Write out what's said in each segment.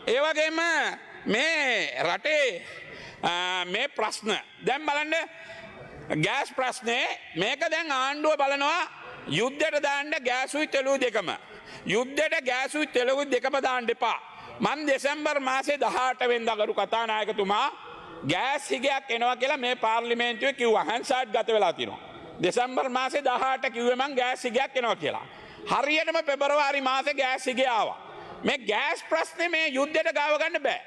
ඒ වගේම මේ රටේ මේ ප්‍රශ්න දැන් බලන්න ගෑස් ප්‍රශ්නේ මේක දැන් ආණ්ඩුව බලනවා යුද්ධයට දාන්න ගෑසුයි තෙලුයි දෙකම. යුද්ධයට ගෑසුයි තෙලුයි දෙකම දාන්න එපා. මම දෙසැම්බර් මාසේ 18 වෙනිදා ගරු කතානායකතුමා ගෑස් හිගයක් එනවා කියලා මේ පාර්ලිමේන්තුවේ කිව්වා. හැන්සාඩ් ගත වෙලා තියෙනවා. දෙසැම්බර් මාසේ 18 කිව්වේ මං ගෑස් හිගයක් එනවා කියලා. හරියටම පෙබරවාරි මාසේ ගෑස් හිගය ආවා. මේ ගෑස් ප්‍රශ්නේ මේ යුද්ධයට ගාව ගන්න බෑ.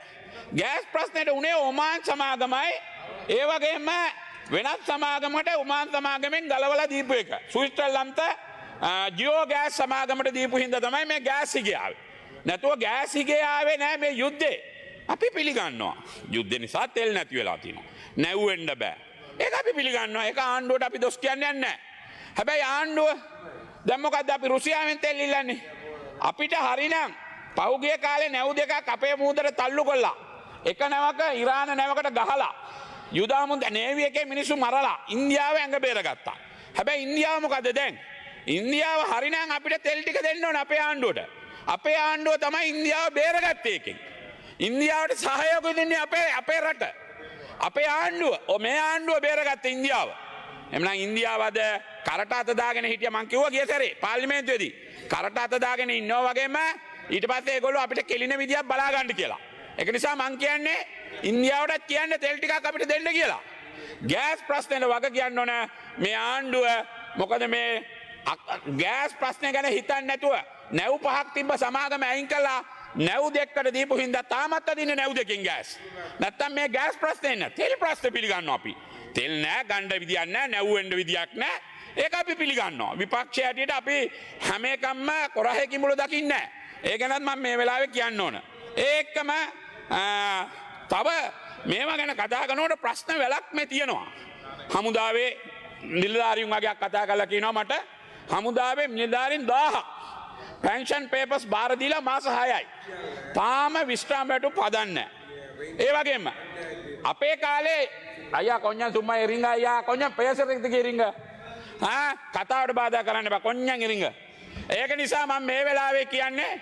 ගෑස් ප්‍රශ්නෙට උනේ ඔමාන් සමාගමයි ඒ වගේම වෙනත් සමාගමකට ඔමාන් සමාගමෙන් ගලවලා දීපු එක. ස්විට්සර්ලන්ත ජියෝ ගෑස් සමාගමට දීපු හින්දා තමයි මේ ගෑස් හිගය ආවේ. නැතුව ගෑස් හිගය ආවේ නෑ මේ යුද්ධේ. අපි පිළිගන්නවා. යුද්ධ නිසා තෙල් නැති වෙලා තියෙනවා. නැව්වෙන්න බෑ. ඒක අපි පිළිගන්නවා. ඒක ආණ්ඩුවට අපි දොස් කියන්නේ නැහැ. හැබැයි ආණ්ඩුව දැන් මොකද්ද අපි රුසියාවෙන් තෙල් ඉල්ලන්නේ? අපිට හරිනම් පෞගිය කාලේ නැව් දෙකක් අපේ මූදට තල්ලු කළා. එක නැවක ඉරාන නැවකට ගහලා යුදාමුද නේවි එකේ මිනිස්සු මරලා ඉන්දියාව ඇඟ බේරගත්තා. හැබැයි ඉන්දියාව මොකද දැන්? ඉන්දියාව හරිනම් අපිට තෙල් ටික දෙන්න ඕන අපේ ආණ්ඩුවට. අපේ ආණ්ඩුව තමයි ඉන්දියාව බේරගත්තේ එකෙන්. ඉන්දියාවට සහයෝගය දෙන්නේ අපේ රට. අපේ ආණ්ඩුව මේ ආණ්ඩුව බේරගත්තේ ඉන්දියාව. එhmenan ඉන්දියාව අද කරට අත දාගෙන හිටියා මං කිව්වා ගිය සැරේ පාර්ලිමේන්තුවේදී. කරට අත දාගෙන ඉන්නවා වගේම ඊට පස්සේ ඒගොල්ලෝ අපිට කෙලින විදියක් බලා ගන්න කියලා. ඒක නිසා මං කියන්නේ ඉන්දියාවටත් කියන්නේ තෙල් ටිකක් අපිට දෙන්න කියලා. ගෑස් ප්‍රශ්නෙට වග කියන්න ඕන මේ ආණ්ඩුව. මොකද මේ ගෑස් ප්‍රශ්නේ ගැන හිතන්නේ නැතුව නැව් පහක් තිබ්බ සමාගම අයින් කළා. නැව් දෙකකට දීපු හින්දා තාමත් අදින්නේ නැව් දෙකෙන් ගෑස්. නැත්තම් මේ ගෑස් ප්‍රශ්නේ නෑ. තෙල් ප්‍රශ්නේ පිළිගන්නවා අපි. තෙල් නෑ ගන්න විදියක් නෑ නැව් වෙන්න විදියක් නෑ. ඒක අපි පිළිගන්නවා. විපක්ෂය හැටියට අපි හැම එකක්ම කොරහේ කිඹුල දකින්නේ නෑ. ඒ ගැනත් මම මේ වෙලාවේ කියන්න ඕන. ඒකම තව මේවා ගැන කතා කරනකොට ප්‍රශ්න වැලක් මේ තියෙනවා. හමුදාවේ නිලධාරීන් වගේක් කතා කරලා කියනවා මට හමුදාවේ නිලධාරීන් 1000ක් පෙන්ෂන් පේපර්ස් බාර දීලා මාස 6යි. තාම විශ්‍රාම වැටුප් හදන්නේ. ඒ වගේම අපේ කාලේ අයියා කොඤ්ඤන් සුම්මා ඉරිංග අයියා කොඤ්ඤන් පයසරෙක්ද ඉරිංග කතාවට බාධා කරන්න එපා කොඤ්ඤන් ඉරිංග. ඒක නිසා මම මේ වෙලාවේ කියන්නේ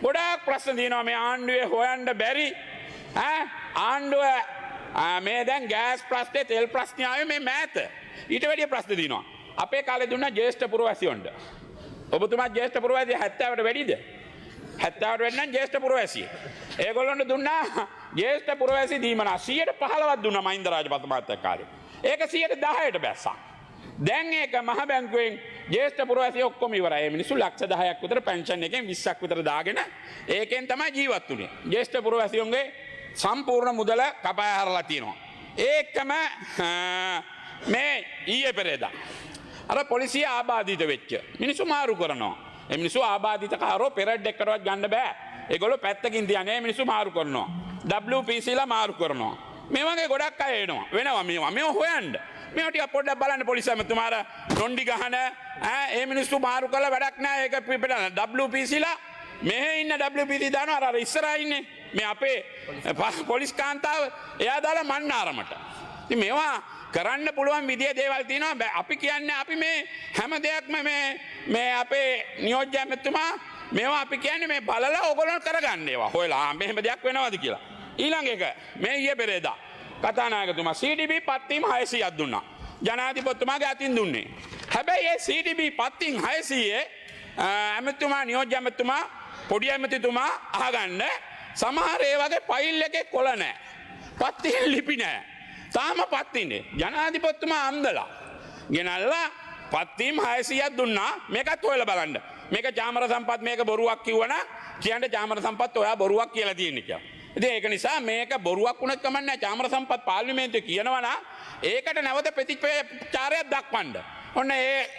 ගොඩාක් ප්‍රශ්න තියෙනවා මේ ආණ්ඩුවේ හොයන්න බැරි ආණ්ඩුව මේ දැන් ගෑස් ප්‍රශ්නේ තෙල් ප්‍රශ්නේ ආවේ මේ මෑත. ඊට වැඩිය ප්‍රශ්න තියෙනවා. අපේ කාලේ දුන්නා ජ්‍යෙෂ්ඨ පුරවැසියොන්ට. ඔබතුමා ජ්‍යෙෂ්ඨ පුරවැසිය 70ට වැඩිද? 70ට වැඩි නම් ජ්‍යෙෂ්ඨ පුරවැසිය. ඒගොල්ලන්ට දුන්නා ජ්‍යෙෂ්ඨ පුරවැසි දීමනා 115ක් දුන්නා මහින්ද රාජපක්ෂ මහත්තයා කාලේ. ඒක 110ට බැස්සා. දැන් ඒක මහ බැංකුවෙන් ජ්‍යෙෂ්ඨ පුරවැසිය ඔක්කොම ඉවරයි. මේ මිනිස්සු ලක්ෂ 10ක් විතර පෙන්ෂන් එකෙන් 20ක් විතර දාගෙන ඒකෙන් තමයි ජීවත් වුනේ. ජ්‍යෙෂ්ඨ පුරවැසියන්ගේ සම්පූර්ණ මුදල කපා හැරලා තියෙනවා. ඒකම මේ ඊයේ පෙරේදා අර පොලිසිය ආබාධිත වෙච්ච මිනිස්සු මාරු කරනවා. ඒ මිනිස්සු ආබාධිතකාරෝ පෙරඩ් එකකටවත් ගන්න බෑ. ඒගොල්ලෝ පැත්තකින් තියන්නේ මිනිස්සු මාරු කරනවා. WPCලා මාරු කරනවා. මේ වගේ ගොඩක් අය එනවා. වෙනවා මේව හොයන්න. මේවා ටික පොඩ්ඩක් බලන්න පොලිසිය මතුමාර නොන්ඩි ගහන ඒ මිනිස්සු මාරු කරලා වැඩක් නෑ. ඒක පිටන WPCලා මෙහෙ ඉන්න WPC දානවා අර ඉස්සරහා ඉන්නේ මේ අපේ පොලිස් කාන්තාව එයා දාලා මන්නාරමට. ඉතින් මේවා කරන්න පුළුවන් විදිය දේවල් තියෙනවා. අපි කියන්නේ අපි මේ හැම දෙයක්ම මේ අපේ නියෝජ්‍ය ඇමතුමා මේවා අපි කියන්නේ මේ බලලා ඕගොල්ලෝ කරගන්න ඒවා. හොයලා මෙහෙම දෙයක් වෙනවද කියලා. ඊළඟ එක මේ ඊයේ පෙරේදා කතානායකතුමා CDB පත්වීම 600ක් දුන්නා. ජනාධිපතිතුමාගේ අතින් දුන්නේ. හැබැයි ඒ CDB පත්වීම 600 ඇමතුමා නියෝජ්‍ය ඇමතුමා පොඩි ඇමතිතුමා අහගන්න සමහර ඒ වගේ ෆයිල් එකේ කොළ නැහැ. පත්වීම ලිපි නැහැ. තාම පත්තින්නේ ජනාධිපතිතුමා අන්දලා ගෙනල්ලා පත්වීම 600ක් දුන්නා. මේකත් හොයලා බලන්න. මේක චාමර සම්පත් මේක බොරුවක් කිව්වනම් කියන්න චාමර සම්පත් ඔයා බොරුවක් කියලා තියෙන්නේ කියලා. ඉතින් ඒක නිසා මේක බොරුවක් වුණත් කමක් නැහැ. චාමර සම්පත් පාර්ලිමේන්තුවේ කියනවා නම් ඒකට නැවත ප්‍රතිචාරයක් දක්වන්න.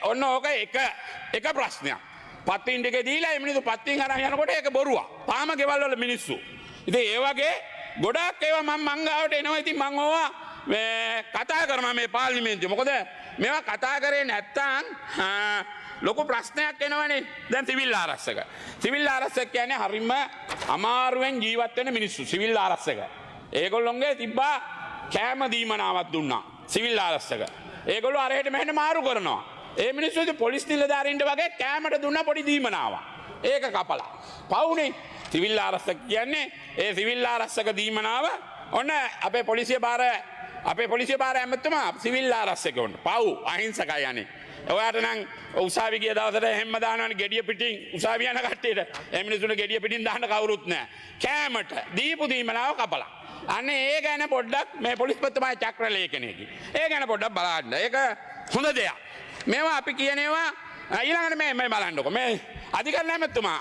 ඔන්න ඕක එක ප්‍රශ්නයක්. පත්වීම් දෙක දීලා මේ මිනිස්සු පත්වීම් අරන් යනකොට ඒක බොරුවක්. තාම ගෙවල් වල මිනිස්සු. ඉතින් ඒ වගේ ගොඩාක් ඒවා මං ගාවට එනවා. ඉතින් මං ඕවා මේ කතා කරනවා මේ පාර්ලිමේන්තුවේ. මොකද මේවා කතා කරේ නැත්තම් ලොකු ප්‍රශ්නයක් එනවනේ. දැන් සිවිල් ආරක්ෂක. සිවිල් ආරක්ෂක කියන්නේ හරිම අමාරුවෙන් ජීවත් වෙන මිනිස්සු. සිවිල් ආරක්ෂක. ඒගොල්ලොන්ගේ තිබ්බා කෑම දීමනාවක් දුන්නා. සිවිල් ආරක්ෂක. ඒගොල්ලෝ අරහෙට මෙහෙට මාරු කරනවා. ඒ මිනිස්සු පොලිස් නිලධාරීන්ට වගේ කෑමට දුන්න පොඩි දීමනාවක්. ඒක කපලා. පවුනේ සිවිල් ආරක්ෂක කියන්නේ ඒ සිවිල් ආරක්ෂක දීමනාව ඔන්න අපේ පොලිසිය බාර ඇමතුමා සිවිල් ආරක්ෂකවන්ට පව් අහිංසකයි යන්නේ. ඔයාට නම් උසාවි ගිය දවසට හැම දානවනේ ගෙඩිය පිටින් උසාවි යන කට්ටියට ඒ මිනිස්සුන්ට ගෙඩිය පිටින් දාන්න කවුරුත් නැහැ. කෑමට දීපු දීමනාව කපලා. අනේ ඒ ගැන පොඩ්ඩක් මේ පොලිස්පතිතුමාගේ චක්‍ර ලේඛනයේදී ඒ ගැන පොඩ්ඩක් බලන්න. ඒක හොඳ දෙයක්. මේවා අපි කියනවා ඊළඟට මේ බලන්නකො මේ අධිකරණ ඇමතුමා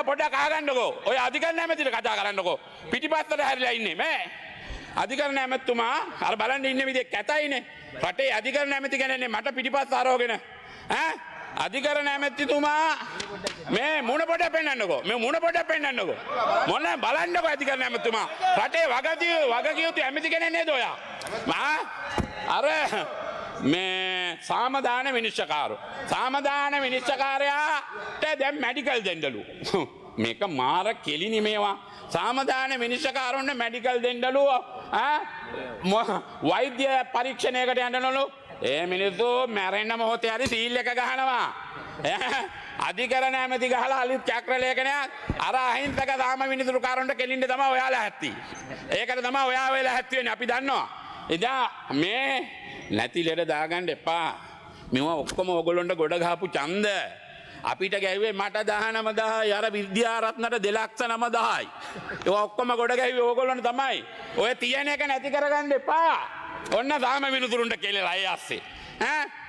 පොඩ්ඩක් අහගන්නකෝ. ඔය අධිකරණ ඇමතිට කතා කරන්නකෝ. පිටිපස්සට හැරිලා ඉන්නේ මේ අධිකරණ ඇමතුමා අර බලන්න ඉන්න විදිහ කැතයිනේ. රටේ අධිකරණ ඇමති කෙනෙක්නේ මට පිටිපස්ස ආරෝගෙන අධිකරණ ඇමතිතුමා මේ මුණ පොඩ පෙන්නන්නකෝ. මේ මුණ පොඩ පෙන්නන්නකෝ. මොන බලන්නකෝ අධිකරණ ඇමතුමා. රටේ වගකියුතු ඇමති කෙනෙක් නේද ඔයා? අර මේ සාමදාන විනිශ්චයකාරයාට දැන් මෙඩිකල් දෙන්නලු. මේක මාර කෙලිනි මේවා. සාමදාන විනිශ්චයකාරුන්ට මෙඩිකල් දෙන්නලු. වෛද්‍ය පරීක්ෂණයකට යන්නලු. ඒ මිනිස්සු මැරෙන්න මොහොතේ හරි සීල් එක ගහනවා. අධිකරණ ඇමති ගහලා අලුත් චක්‍ර ලේඛනයක් අර අහිංසක සාම විනිසුරුකාරන්ට කෙලින්න තමයි ඔයාලා හැත්ති. ඒකට තමයි ඔයා වෙලා හැත්ති වෙන්නේ අපි දන්නවා. එදා මේ නැති ලෙඩ දාගන්න එපා. මේවා ඔක්කොම ඕගොල්ලන්ට ගොඩ ගහපු ඡන්ද. අපිට ගැහුවේ මට 19000යි අර විද්‍යාරත්නට 2,90,000යි. ඒවා ඔක්කොම ගොඩ ගැහුවේ ඕගොල්ලන්ට තමයි. ඔය තියෙන එක නැති කරගන්න එපා. ඔන්න සාම විනිසුරුන්ට කෙලලා අය ඇස්සේ.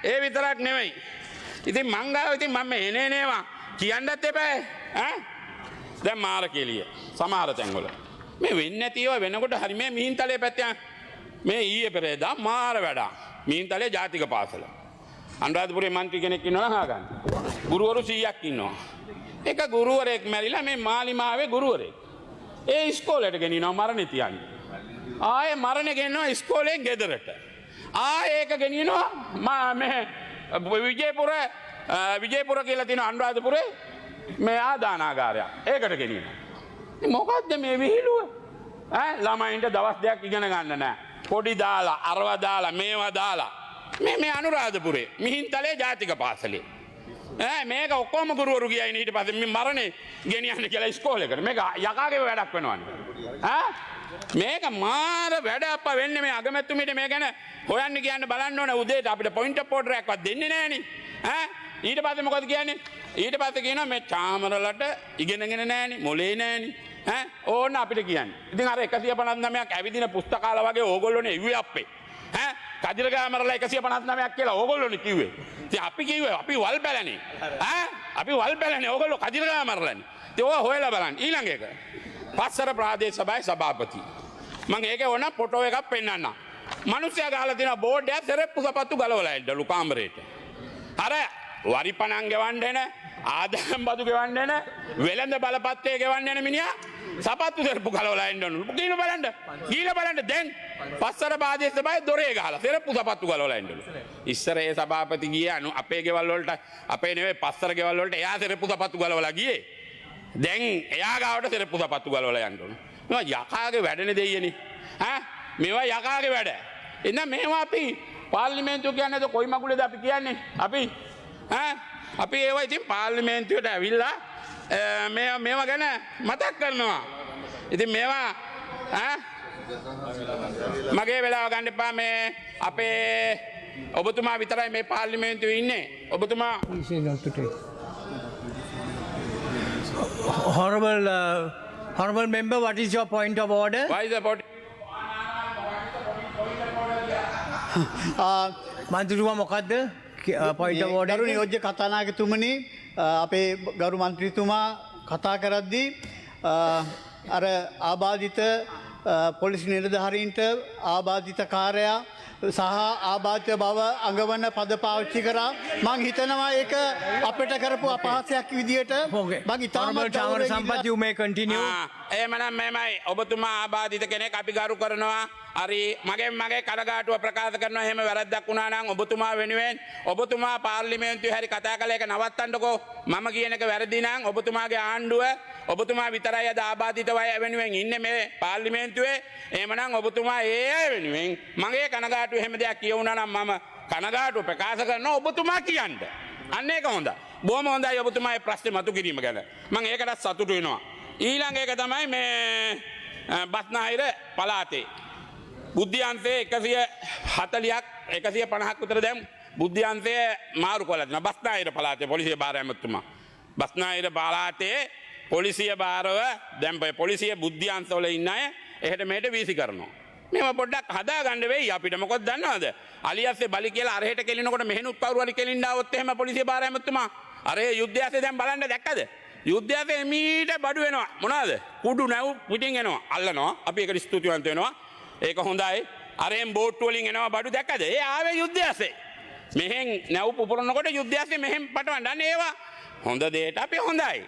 ඒ විතරක් නෙමෙයි. ඉතින් මංගාව ඉතින් මම එනේවා කියන්නත් එපා. දැන් මාර කෙලිය සමහර තැන්වල මේ වෙන්නේ නැතිව වෙනකොට හරි මේ මිහින්තලේ පැත්තේ මේ ඊයේ පෙරේදා මාර වැඩක්. මිහින්තලේ ජාතික පාසල. අනුරාධපුරේ මන්ත්‍රී කෙනෙක් ඉන්නවා අහගන්න. ගුරුවරු 100ක් ඉන්නවා. එක ගුරුවරයෙක් මැරිලා මේ මාලිමාවේ ගුරුවරයෙක්. ඒ ඉස්කෝලේට ගෙනියනවා මරණේ තියන්නේ. ආයේ මරණේ ගෙනියනවා ඉස්කෝලෙන් ගෙදරට. ආයේ ඒක ගෙනියනවා මේ විජේපුර කියලා තියෙන අනුරාධපුරේ මේ ආදානාගාරයක්. ඒකට ගෙනියනවා. මොකද්ද මේ විහිළුව? ළමයින්ට දවස් දෙකක් ඉගෙන ගන්න නැහැ. පොඩි දාලා අරව දාලා මේවා දාලා මේ අනුරාධපුරේ මිහින්තලේ ජාතික පාසලේ මේක ඔක්කොම ගුරුවරු ගියා ඊට පස්සේ මේ මරණේ ගෙනියන්න කියලා ඉස්කෝලේකට මේක යකාගේ වැඩක් වෙනවනේ මේක මාර වැඩ අප්පා වෙන්නේ මේ අගමැතිතුමීට මේ ගැන හොයන්න කියන්න බලන්න ඕනේ උදේට අපිට පොයින්ට් ඔෆ් ඕඩර් එකක්වත් දෙන්නේ නැහනේ ඊට පස්සේ මොකද කියන්නේ ඊට පස්සේ කියනවා මේ චාමරලට ඉගෙනගෙන නැහනේ මොලේ නැහනේ ඕන්න අපිට කියන්නේ. ඉතින් අර 159ක් ඇවිදින පුස්තකාල වගේ ඕගොල්ලෝනේ ඉව්වේ අප්පේ. කදිරගාමරලා 159ක් කියලා ඕගොල්ලෝනේ කිව්වේ. ඉතින් අපි කිව්වේ අපි වල් බැලනේ. අපි වල් බැලනේ ඕගොල්ලෝ කදිරගාමරලානේ. ඉතින් ඔය හොයලා බලන්න. ඊළඟ එක. පස්සර ප්‍රාදේශ සභාවේ සභාපති. මම ඒකේ ඕන ෆොටෝ එකක් පෙන්නන්නම්. මිනිස්සයා ගහලා තියෙන බෝඩ් එක සෙරප්පු සපත්තු ගලවලා ඉල්ලලු කාමරේට. අර වරිපණන් ගෙවන්න එන ආදායම් බදු ගෙවන්න එන වෙළඳ බලපත්‍රය ගෙවන්න එන මිනිහා සපත්තු සෙරප්පු ගලවලා ඉන්නලු. ගිහින් බලන්න දැන් පස්සර ප්‍රාදේශ සභාවේ දොරේ ගහලා සෙරප්පු සපත්තු ගලවලා ඉන්නලු. ඉස්සර ඒ සභාපති ගියා අපේ ගෙවල් වලට අපේ නෙවෙයි පස්සර ගෙවල් වලට එයා සෙරප්පු සපත්තු ගලවලා ගියේ. දැන් එයා ගාවට සෙරප්පු සපත්තු ගලවලා යන්න ඕන. මේවා යකාගේ වැඩනේ දෙයියනේ. මේවා යකාගේ වැඩ. එහෙනම් මේවා අපි පාර්ලිමේන්තුව කියන්නේ කොයි මගුලේද අපි කියන්නේ? අපි ඒවා ඉතින් පාර්ලිමේන්තුවට ඇවිල්ලා මේවා ගැන මතක් කරනවා. ඉතින් මේවා මගේ වෙලාව ගන්න එපා මේ අපේ ඔබතුමා විතරයි මේ පාර්ලිමේන්තුවේ ඉන්නේ. ඔබතුමා Honorable member, what is your point of order? Why is the point? මන්ත්‍රීතුමා මොකද්ද point of order? ගරු නියෝජ්‍ය කතානායකතුමනි අපේ ගරු මන්ත්‍රීතුමා කතා කරද්දී අර ආබාධිත පොලිස් නිලධාරීන්ට ආබාධිත කාර්යයා සහ ආබාධිත බව අඟවන පද පාවිච්චි කරා මං හිතනවා ඒක අපිට කරපු අපහාසයක් විදියට මං ඉතාමත් සම්පත් you may continue. එහෙමනම් මෙමය ඔබතුමා ආබාධිත කෙනෙක් අපි ගරු කරනවා. හරි මගේ කනගාටුව ප්‍රකාශ කරනවා. එහෙම වැරද්දක් වුණා නම් ඔබතුමා වෙනුවෙන් ඔබතුමා පාර්ලිමේන්තුවේ හරි කතා කළා ඒක නවත්තන්නකෝ. මම කියන එක වැරදි නම් ඔබතුමාගේ ආණ්ඩුව ඔබතුමා විතරයි අද ආබාධිත අය වෙනුවෙන් ඉන්නේ මේ පාර්ලිමේන්තුවේ. එහෙමනම් ඔබතුමා ඒ අය වෙනුවෙන් මගේ කනගාටුව එහෙම දෙයක් කියවුණා නම් මම කනගාටුව ප්‍රකාශ කරනවා ඔබතුමා කියන්න. අන්න ඒක හොඳ. බොහොම හොඳයි ඔබතුමා මේ ප්‍රශ්නේ මතු කිරීම ගැන. මම ඒකටත් සතුටු වෙනවා. ඊළඟ එක තමයි මේ බස්නාහිර පළාතේ බුද්ධ්‍යන්තයේ 140ක් 150ක් විතර දැන් බුද්ධ්‍යන්තයේ මාරු කරලා තියෙනවා. බස්නාහිර පළාතේ පොලිසිය භාර ඇමතුමා. බස්නාහිර පළාතේ පොලිසිය භාරව දැන් පොලිසිය බුද්ධ්‍යන්තවල ඉන්න අය එහෙට මෙහෙට වීසි කරනවා. මේව පොඩ්ඩක් හදාගන්න වෙයි අපිට. මොකද දන්නවද? අලියස්සේ බලි කියලා අරහෙට කෙලිනකොට මෙහෙනුත් කවුරු හරි කෙලින්න ආවොත් එහෙම පොලිසිය භාර ඇමතුමා අරේ යුද්ධයසේ දැන් බලන්න දැක්කද? යුද්ධයසේ මීට බඩු වෙනවා. මොනවාද? කුඩු නැව් පිටින් එනවා. අල්ලනවා. අපි ඒකට ස්තුතිවන්ත වෙනවා. ඒක හොඳයි. අරෙන් බෝට්ටු වලින් එනවා බඩු දැක්කද? ඒ ආවේ යුද්ධයසේ. මෙහෙන් නැව් පුපුරනකොට යුද්ධයසේ මෙහෙන් පටවන්න. අන්න ඒවා හොඳ දෙයට අපි හොඳයි.